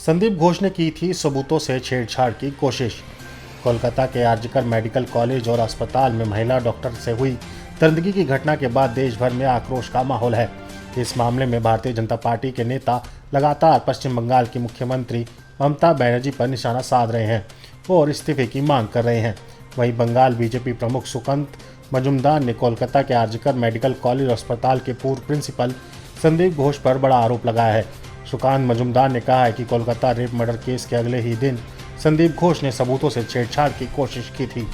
संदीप घोष ने की थी सबूतों से छेड़छाड़ की कोशिश। कोलकाता के आरजीकर मेडिकल कॉलेज और अस्पताल में महिला डॉक्टर से हुई दरिंदगी की घटना के बाद देश भर में आक्रोश का माहौल है। इस मामले में भारतीय जनता पार्टी के नेता लगातार पश्चिम बंगाल की मुख्यमंत्री ममता बनर्जी पर निशाना साध रहे हैं और इस्तीफे की मांग कर रहे हैं। वहीं बंगाल बीजेपी प्रमुख सुकांत मजूमदार ने कोलकाता के आरजीकर मेडिकल कॉलेज अस्पताल के पूर्व प्रिंसिपल संदीप घोष पर बड़ा आरोप लगाया है। सुकांत मजूमदार ने कहा है कि कोलकाता रेप मर्डर केस के अगले ही दिन संदीप घोष ने सबूतों से छेड़छाड़ की कोशिश की थी।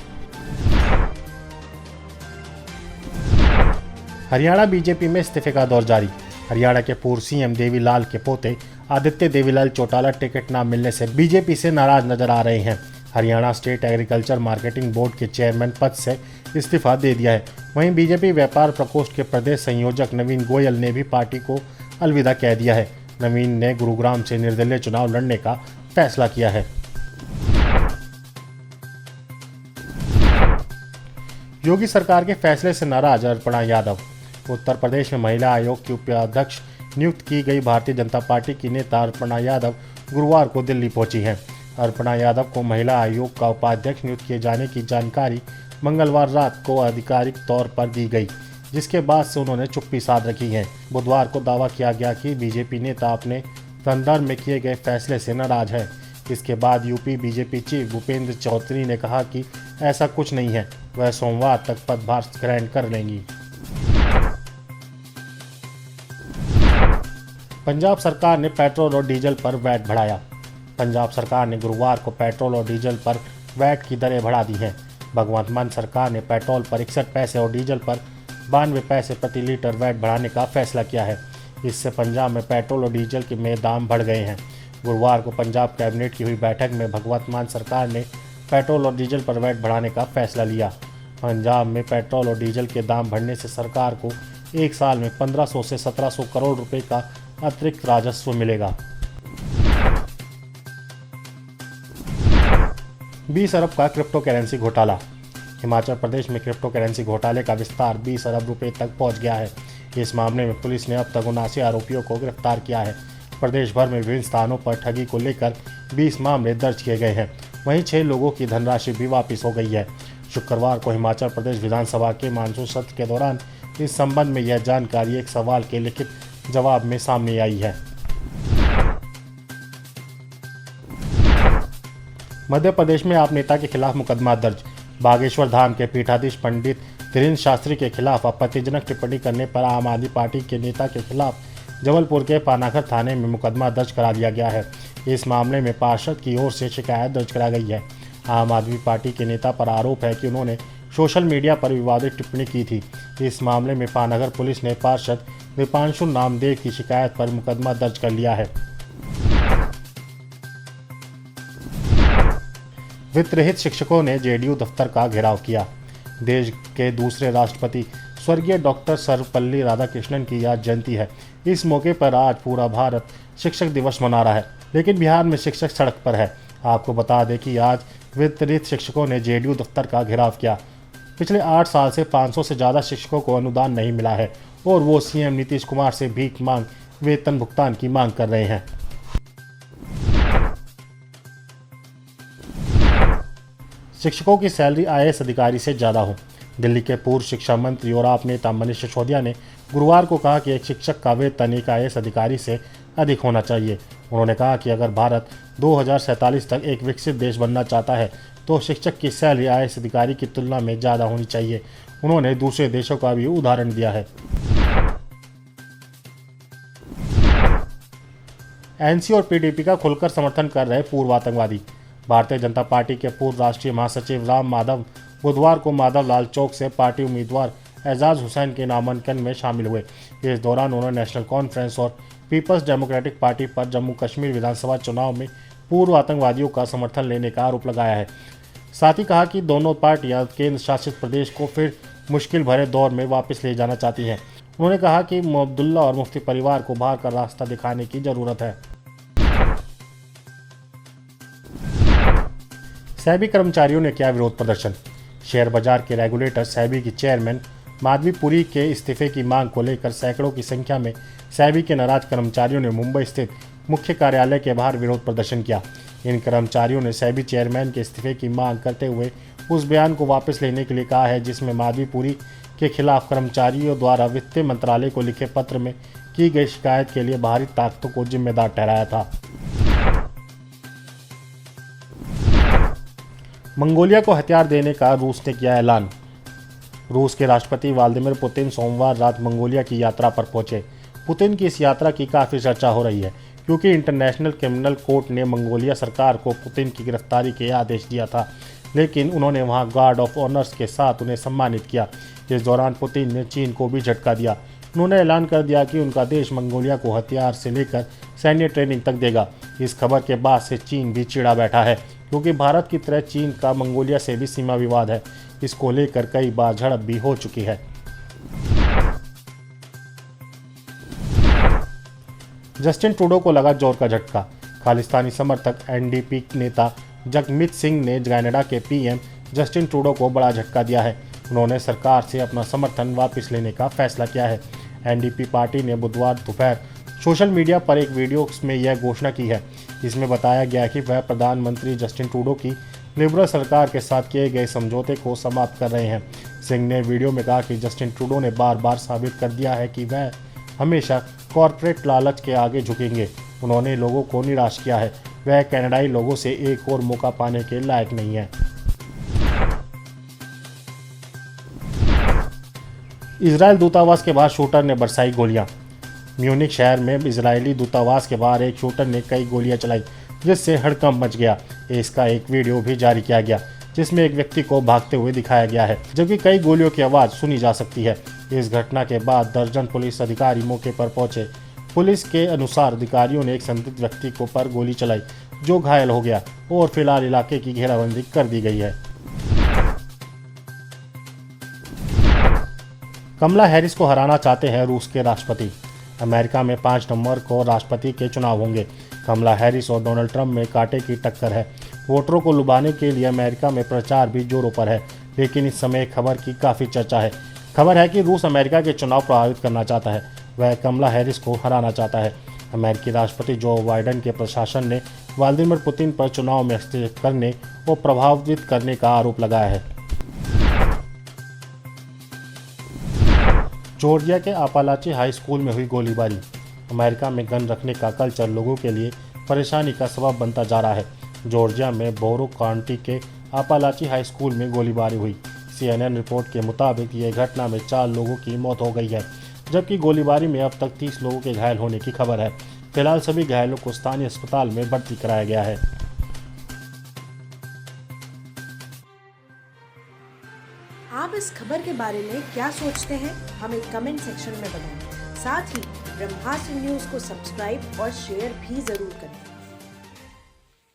हरियाणा बीजेपी में इस्तीफे का दौर जारी। हरियाणा के पूर्व सीएम देवीलाल के पोते आदित्य देवीलाल चौटाला टिकट न मिलने से बीजेपी से नाराज नजर आ रहे हैं। Haryana state agriculture marketing board के चेयरमैन पद से इस्तीफा दे दिया है। वहीं बीजेपी व्यापार प्रकोष्ठ के प्रदेश संयोजक नवीन गोयल ने भी पार्टी को अलविदा कह दिया है। नवीन ने गुरुग्राम से निर्दलीय चुनाव लड़ने का फैसला किया है। योगी सरकार के फैसले से नाराज अर्पणा यादव। उत्तर प्रदेश में महिला आयोग की उपाध्यक्ष नियुक्त की गई भारतीय जनता पार्टी की नेता अर्पणा यादव गुरुवार को दिल्ली पहुंची हैं। अर्पणा यादव को महिला आयोग का उपाध्यक्ष नियुक्त किए जाने की जानकारी मंगलवार रात को आधिकारिक तौर पर दी गई, जिसके बाद से उन्होंने चुप्पी साध रखी है। बुधवार को दावा किया गया कि बीजेपी नेता अपने संदर्भ में किए गए फैसले से नाराज है। इसके बाद UP BJP chief Bhupendra Chaudhary ने कहा कि ऐसा कुछ नहीं है, वह सोमवार तक पदभार ग्रहण कर लेंगी। पंजाब सरकार ने पेट्रोल और डीजल पर वैट बढ़ाया। पंजाब सरकार ने गुरुवार को पेट्रोल और डीजल पर वैट की दरें बढ़ा दी हैं। भगवंत मान सरकार ने पेट्रोल पर 61 पैसे और डीजल पर 92 पैसे प्रति लीटर वैट बढ़ाने का फैसला किया है। इससे पंजाब में पेट्रोल और डीजल के में दाम बढ़ गए हैं। गुरुवार को पंजाब कैबिनेट की हुई बैठक में भगवंत मान सरकार ने पेट्रोल और डीजल पर वैट बढ़ाने का फैसला लिया। पंजाब में पेट्रोल और डीजल के दाम बढ़ने से सरकार को एक साल में 1500 से 1700 करोड़ रुपए का अतिरिक्त राजस्व मिलेगा। 20 अरब का क्रिप्टो करेंसी घोटाला। हिमाचल प्रदेश में क्रिप्टो करेंसी घोटाले का विस्तार 20 अरब रुपए तक पहुंच गया है। इस मामले में पुलिस ने अब तक 79 आरोपियों को गिरफ्तार किया है। प्रदेश भर में विभिन्न स्थानों पर ठगी को लेकर 20 मामले दर्ज किए गए हैं। वहीं 6 लोगों की धनराशि भी वापस हो गई है। शुक्रवार को हिमाचल प्रदेश विधानसभा के मानसून सत्र के दौरान इस संबंध में यह जानकारी एक सवाल के लिखित जवाब में सामने आई है। मध्य प्रदेश में आप नेता के खिलाफ मुकदमा दर्ज। बागेश्वर धाम के पीठाधीश पंडित धीरेन्द्र शास्त्री के खिलाफ आपत्तिजनक टिप्पणी करने पर आम आदमी पार्टी के नेता के खिलाफ जबलपुर के पानागर थाने में मुकदमा दर्ज करा दिया गया है। इस मामले में पार्षद की ओर से शिकायत दर्ज करा गई है। आम आदमी पार्टी के नेता पर आरोप है कि उन्होंने सोशल मीडिया पर विवादित टिप्पणी की थी। इस मामले में पानागर पुलिस ने पार्षद दीपांशु नामदेव की शिकायत पर मुकदमा दर्ज कर लिया है। वित्त रहित शिक्षकों ने जेडीयू दफ्तर का घेराव किया। देश के दूसरे राष्ट्रपति स्वर्गीय डॉक्टर सर्वपल्ली राधाकृष्णन की आज जयंती है। इस मौके पर आज पूरा भारत शिक्षक दिवस मना रहा है, लेकिन बिहार में शिक्षक सड़क पर है। आपको बता दें कि आज वित्त रहित शिक्षकों ने जेडीयू दफ्तर का घेराव किया। पिछले 8 साल से 500 से ज़्यादा शिक्षकों को अनुदान नहीं मिला है और वो सीएम नीतीश कुमार से भीख मांग वेतन भुगतान की मांग कर रहे हैं। शिक्षकों की सैलरी आईएएस अधिकारी से ज़्यादा हो। दिल्ली के पूर्व शिक्षा मंत्री और आप नेता मनीष सिसोदिया ने गुरुवार को कहा कि एक शिक्षक का वेतन एक आईएएस अधिकारी से अधिक होना चाहिए। उन्होंने कहा कि अगर भारत 2047 तक एक विकसित देश बनना चाहता है तो शिक्षक की सैलरी आईएएस अधिकारी की तुलना में ज़्यादा होनी चाहिए। उन्होंने दूसरे देशों का भी उदाहरण दिया है। एनसी और पीडीपी का खुलकर समर्थन कर रहे पूर्व आतंकवादी। भारतीय जनता पार्टी के पूर्व राष्ट्रीय महासचिव राम माधव बुधवार को माधव लाल चौक से पार्टी उम्मीदवार एजाज हुसैन के नामांकन में शामिल हुए। इस दौरान उन्होंने नेशनल कॉन्फ्रेंस और पीपल्स डेमोक्रेटिक पार्टी पर जम्मू कश्मीर विधानसभा चुनाव में पूर्व आतंकवादियों का समर्थन लेने का आरोप लगाया है। साथ ही कहा कि दोनों पार्टियां केंद्र शासित प्रदेश को फिर मुश्किल भरे दौर में वापस ले जाना चाहती हैं। उन्होंने कहा कि अब्दुल्ला और मुफ्ती परिवार को बाहर का रास्ता दिखाने की जरूरत है। सेबी कर्मचारियों ने किया विरोध प्रदर्शन। शेयर बाजार के रेगुलेटर सेबी की चेयरमैन माधवी पुरी के इस्तीफे की मांग को लेकर सैकड़ों की संख्या में सेबी के नाराज कर्मचारियों ने मुंबई स्थित मुख्य कार्यालय के बाहर विरोध प्रदर्शन किया। इन कर्मचारियों ने सेबी चेयरमैन के इस्तीफे की मांग करते हुए उस बयान को वापस लेने के लिए कहा है जिसमें माधवीपुरी के खिलाफ कर्मचारियों द्वारा वित्त मंत्रालय को लिखे पत्र में की गई शिकायत के लिए बाहरी ताकतों को जिम्मेदार ठहराया था। मंगोलिया को हथियार देने का रूस ने किया ऐलान। रूस के राष्ट्रपति व्लादिमीर पुतिन सोमवार रात मंगोलिया की यात्रा पर पहुंचे। पुतिन की इस यात्रा की काफ़ी चर्चा हो रही है क्योंकि इंटरनेशनल क्रिमिनल कोर्ट ने मंगोलिया सरकार को पुतिन की गिरफ्तारी के आदेश दिया था, लेकिन उन्होंने वहां गार्ड ऑफ ऑनर्स के साथ उन्हें सम्मानित किया। इस दौरान पुतिन ने चीन को भी झटका दिया। उन्होंने ऐलान कर दिया कि उनका देश मंगोलिया को हथियार से लेकर सैन्य ट्रेनिंग तक देगा। इस खबर के बाद से चीन भी चिढ़ा बैठा है क्योंकि भारत की तरह चीन का मंगोलिया से भी सीमा विवाद है। इसको लेकर कई बार झड़प भी हो चुकी है। जस्टिन ट्रूडो को लगा जोर का झटका। खालिस्तानी समर्थक एनडीपी नेता जगमीत सिंह ने कनाडा के पीएम जस्टिन ट्रूडो को बड़ा झटका दिया है। उन्होंने सरकार से अपना समर्थन वापस लेने का फैसला किया है। एनडीपी पार्टी ने बुधवार दोपहर सोशल मीडिया पर एक वीडियो में यह घोषणा की है। इसमें बताया गया कि वह प्रधानमंत्री जस्टिन ट्रूडो की लिबरल सरकार के साथ किए गए समझौते को समाप्त कर रहे हैं। सिंह ने वीडियो में कहा कि जस्टिन ट्रूडो ने बार बार साबित कर दिया है कि वह हमेशा कॉरपोरेट लालच के आगे झुकेंगे। उन्होंने लोगों को निराश किया है। वह कनाडाई लोगों से एक और मौका पाने के लायक नहीं है। इजरायल दूतावास के बाहर शूटर ने बरसाई गोलियां। म्यूनिख शहर में इजरायली दूतावास के बाहर एक शूटर ने कई गोलियां चलाई जिससे हड़कंप मच गया। इसका एक वीडियो भी जारी किया गया जिसमें एक व्यक्ति को भागते हुए दिखाया गया है जबकि कई गोलियों की आवाज़ सुनी जा सकती है। इस घटना के बाद दर्जन पुलिस अधिकारी मौके पर पहुंचे। पुलिस के अनुसार अधिकारियों ने एक संदिग्ध व्यक्ति को पर गोली चलाई जो घायल हो गया और फिलहाल इलाके की घेराबंदी कर दी गई है। कमला हैरिस को हराना चाहते हैं रूस के राष्ट्रपति। अमेरिका में 5 नवंबर को राष्ट्रपति के चुनाव होंगे। कमला हैरिस और डोनाल्ड ट्रंप में कांटे की टक्कर है। वोटरों को लुभाने के लिए अमेरिका में प्रचार भी जोरों पर है, लेकिन इस समय खबर की काफ़ी चर्चा है। खबर है कि रूस अमेरिका के चुनाव प्रभावित करना चाहता है। वह कमला हैरिस को हराना चाहता है। अमेरिकी राष्ट्रपति जो बाइडेन के प्रशासन ने व्लादिमीर पुतिन पर चुनाव में हस्तक्षेप करने और प्रभावित करने का आरोप लगाया है। जॉर्जिया के आपालाची हाई स्कूल में हुई गोलीबारी। अमेरिका में गन रखने का कल्चर लोगों के लिए परेशानी का सबब बनता जा रहा है। जॉर्जिया में बोरो काउंटी के आपालाची हाई स्कूल में गोलीबारी हुई। CNN रिपोर्ट के मुताबिक ये घटना में 4 लोगों की मौत हो गई है, जबकि गोलीबारी में अब तक 30 लोगों के घायल होने की खबर है। फिलहाल सभी घायलों को स्थानीय अस्पताल में भर्ती कराया गया है। आप इस खबर के बारे में क्या सोचते हैं, हमें कमेंट सेक्शन में बताएं। साथ ही ब्रह्मास्त्र न्यूज को सब्सक्राइब और शेयर भी जरूर करें।